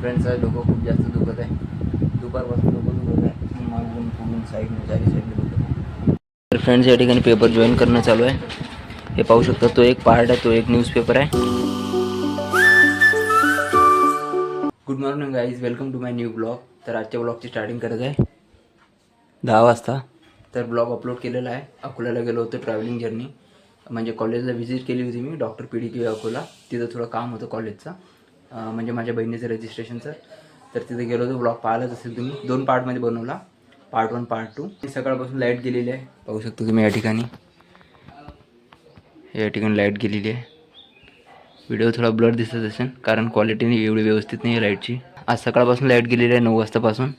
Friends डोकं खूप जास्त दुखत आहे. दुपारपासून डोकं दुखत आहे. मागून पुढून साईडने चारी साईडने दुखत आहे. तर फ्रेंड्स या ठिकाणी पेपर जॉईन करणं चालू आहे. हे पाहू शकता, तो एक पार्ट आहे, तो एक न्यूजपेपर आहे. Good morning guys, welcome to my new blog. तर आजच्या ब्लॉगची स्टार्टिंग करत आहे 10 वाजता. तर ब्लॉग अपलोड केलेला आहे. अकोल्याला गेलो होतो, ट्रॅव्हलिंग जर्नी म्हणजे कॉलेजला व्हिजिट केली होती मी, डॉक्टर PDK अकोला. तिथं थोडं काम होतं कॉलेजचं, म्हणजे माझ्या बहिणीचं रजिस्ट्रेशनचं. तर तिथे गेलो होतो. ब्लॉग पाहिलाच असेल तुम्ही, 2 पार्टमध्ये बनवला, पार्ट 1 पार्ट 2. सकाळपासून लाईट गेलेली आहे, पाहू शकता तुम्ही या ठिकाणी लाईट गेलेली आहे. व्हिडिओ थोडा ब्लर दिसत असेल कारण क्वालिटी एवढी व्यवस्थित नाही आहे लाईटची. आज सकाळपासून लाईट गेलेली आहे 9 वाजतापासून.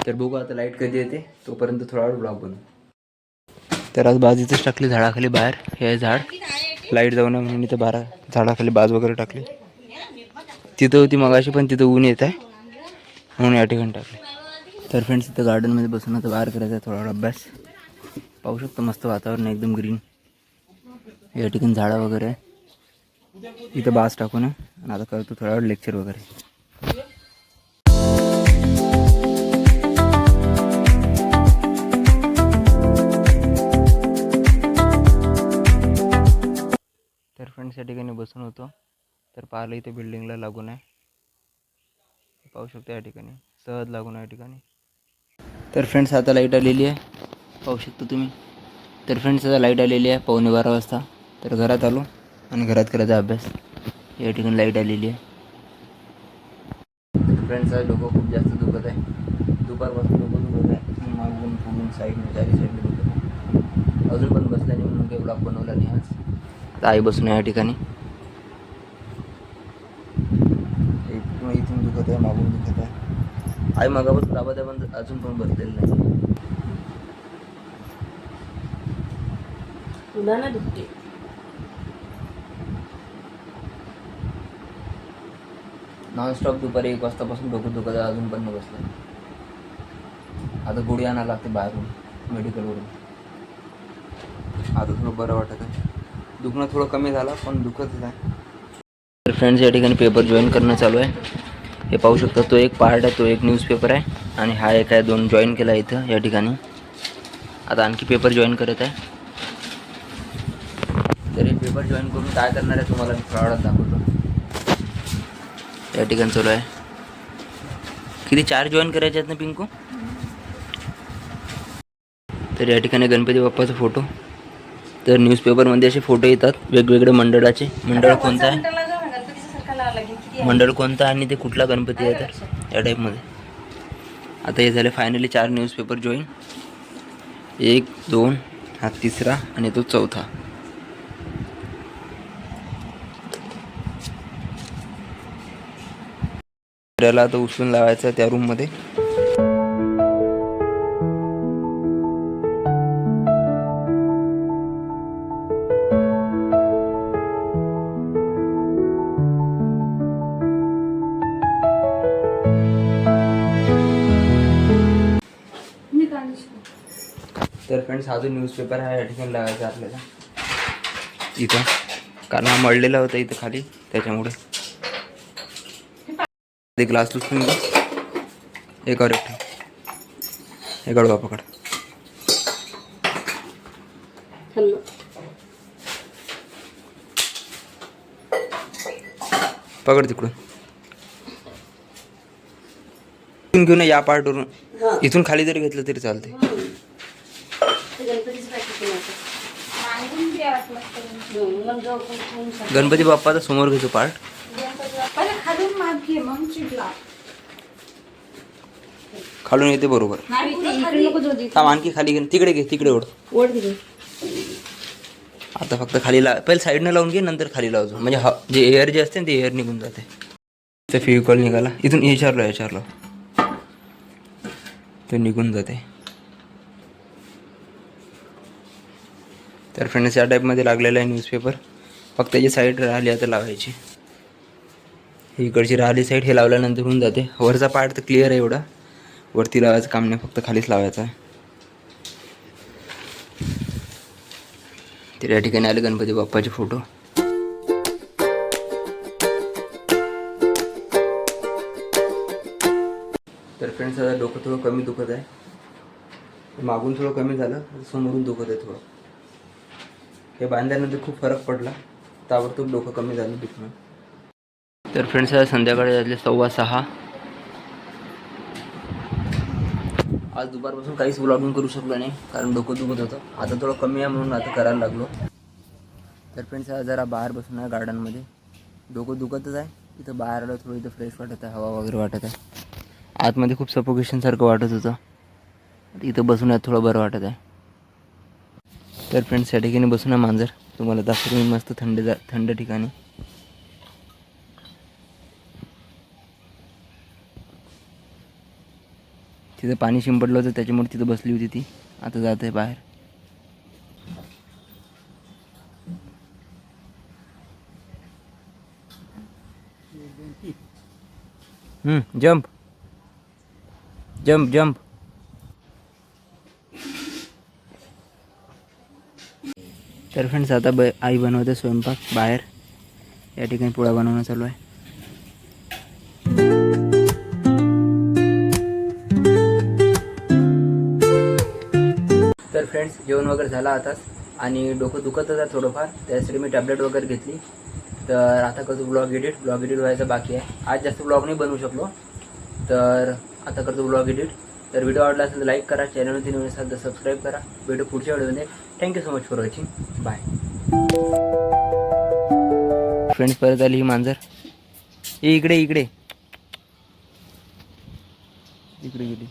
तर बघू आता लाईट कधी येते, तोपर्यंत थोडा वेळ ब्लॉग बनवू. तर आज बाज इथंच टाकली झाडाखाली बाहेर. हे आहे झाड, लाईट जाऊ नये म्हणून इथं झाडाखाली बाज वगैरे टाकली. तिथं होती मगाशी पण तिथं ऊन येत आहे म्हणून या ठिकाणी टाकली. तर फ्रेंड्स इथं गार्डनमध्ये बसून आता बाहेर करायचा थोडा वेळ अभ्यास. पाहू शकतो मस्त वातावरण एकदम ग्रीन. या ठिकाणी झाडं वगैरे आहे. इथं बाज टाकून आणि आता करतो थोडा वेळ लेक्चर वगैरे. तर फ्रेंड्स या ठिकाणी बसून होतो. तर पाहिलं इथे बिल्डिंगला लागून आहे, पाहू शकतो या ठिकाणी सहज लागून आहे या ठिकाणी. तर फ्रेंड्स आता लाईट आलेली आहे, पाहू शकतो तुम्ही. तर फ्रेंड्स आता लाईट आलेली आहे 11:15 वाजता. तर घरात आलो आणि घरात करायचा अभ्यास. या ठिकाणी लाईट आलेली आहे. फ्रेंड्स डोकं खूप जास्त दुखत आहे. दुपारपासून डोकं दुखत आहे. मागून पुढून साईडने चारी साईडने दुखत आहे. अजून पण बसला नाही म्हणून काही ब्लॉग बनवला नाही आज. आता आई बसून आहे या ठिकाणी. इथून दुखत आहे, मागून दुखत आहे. आई मागापासून दाबत आहे पण अजून पण बसलेलं नाही. मुलांना दुखते. नॉनस्टॉप दुपारी 1 वाजतापासून डोकं दुखत आहे, अजून पण नाही बसलं. आता गोळी आणायला लागते बाहेरून मेडिकलवरून. आता थोडं बरं वाटत आहे. दुखणं थोडं कमी झालं पण दुखतच आहे. तर फ्रेंड्स या ठिकाणी पेपर जॉईन करणं चालू आहे. हे पाहू शकता, तो एक पार्ट आहे, तो एक न्यूजपेपर आहे आणि हा एक आहे. 2 जॉईन केला इथं या ठिकाणी. आता आणखी पेपर जॉईन करत आहे. तर हे पेपर जॉईन करून काय करणार आहे तुम्हाला मी थोडा वेळात दाखवतो. या ठिकाणी चालू आहे. किती 4 जॉईन करायचे आहेत ना पिंकू. तर या ठिकाणी गणपती बाप्पाचा फोटो. तर न्यूजपेपरमध्ये असे फोटो येतात वेगवेगळे मंडळाचे. मंडळ कोणतं आहे, मंडळ कोणतं आणि ते कुठला गणपती आहे, तर या टाईपमध्ये. आता हे झाले फायनली 4 न्यूजपेपर जॉईन. 1 2 हा तिसरा आणि तो चौथा. त्याला आता उचलून लावायचं त्या रूममध्ये. तर फ्रेंड्स हा जो न्यूजपेपर आहे या ठिकाणी लावायचा आपल्याला इथं, कारण हा मळलेला होता इथं खाली, त्याच्यामुळे. ते ग्लास उचलून एकावर एक हे गडवा पकड. पकड तिकडून घेऊन या पार्टवरून. इथून खाली जरी घेतलं तरी चालते. गणपती बाप्पाचा समोर घेतो पार्ट. खालून येते बरोबर. आणखी खाली घे, तिकडे घे, तिकडे ओढ. आता फक्त खाली पहिले साईडनं लावून घे, नंतर खाली लावतो म्हणजे जे एअर जे असते ना ते एअर निघून जाते. ते फेविकॉल निघाला इथून, याच्यावर ते निघून जाते. तर फ्रेंड्स या टाईपमध्ये लागलेला आहे न्यूजपेपर. फक्त त्याची साईड राहिली आता लावायची. ही इकडची राहिली साईड हे लावल्यानंतर होऊन जाते. वरचा पार्ट तर क्लिअर आहे, एवढा वरती लावायचं काम नाही, फक्त खालीच लावायचं आहे. तर या ठिकाणी आले गणपती बाप्पाचे फोटो. तर फ्रेंड्स आता डोकं थोडं कमी दुखत आहे, मागून थोडं कमी झालं, समोरून दुखत आहे थोडं. हे बांधल्यानंतर खूप फरक पडला, ताबडतोब डोकं कमी झालं दुखणं. तर फ्रेंड्स आता संध्याकाळी झाले 6:15. आज दुपारपासून काहीच व्लॉगिंग करू शकलो नाही कारण डोकं दुखत होतं. आता थोडं कमी आहे म्हणून आता करायला लागलो. तर फ्रेंड्स जरा बाहेर बसून आहे गार्डनमध्ये. डोकं दुखतच आहे, इथं बाहेर आलं थोडं, इथं फ्रेश वाटत आहे, हवा वगैरे वाटत आहे. आतमध्ये खूप सफोकेशनसारखं वाटत होतं, इथं बसून आहे थोडं बरं वाटत आहे. तर फ्रेंड्स या ठिकाणी बसून आहे मांजर, तुम्हाला दाखवतो मी मस्त थंड ठिकाणी. तिथं पाणी शिंपडलं होतं त्याच्यामुळे तिथं बसली होती ती, आता जात आहे बाहेर. Jump jump jump. तर फ्रेंड्स आता आई बनवते स्वयंपाक बाहेर. या ठिकाणी पोळा बनवणं चालू आहे. तर फ्रेंड्स जेवण वगैरे झालं आताच आणि डोकं दुखतच आहे थोडंफार, त्यासाठी मी टॅबलेट वगैरे घेतली. तर आता करतो ब्लॉग एडिट व्हायचं बाकी आहे. आज जास्त ब्लॉग नाही बनवू शकलो, तर आता करतो ब्लॉग एडिट. तर व्हिडिओ आवडला असेल तर लाईक करा, चॅनलवरती नवीन असाल तर सबस्क्राईब करा. भेटू पुढच्या व्हिडिओमध्ये. Thank you so much for watching. Bye. Friends परत आली ही मांजर. इकडे इकडे इकडे गेली.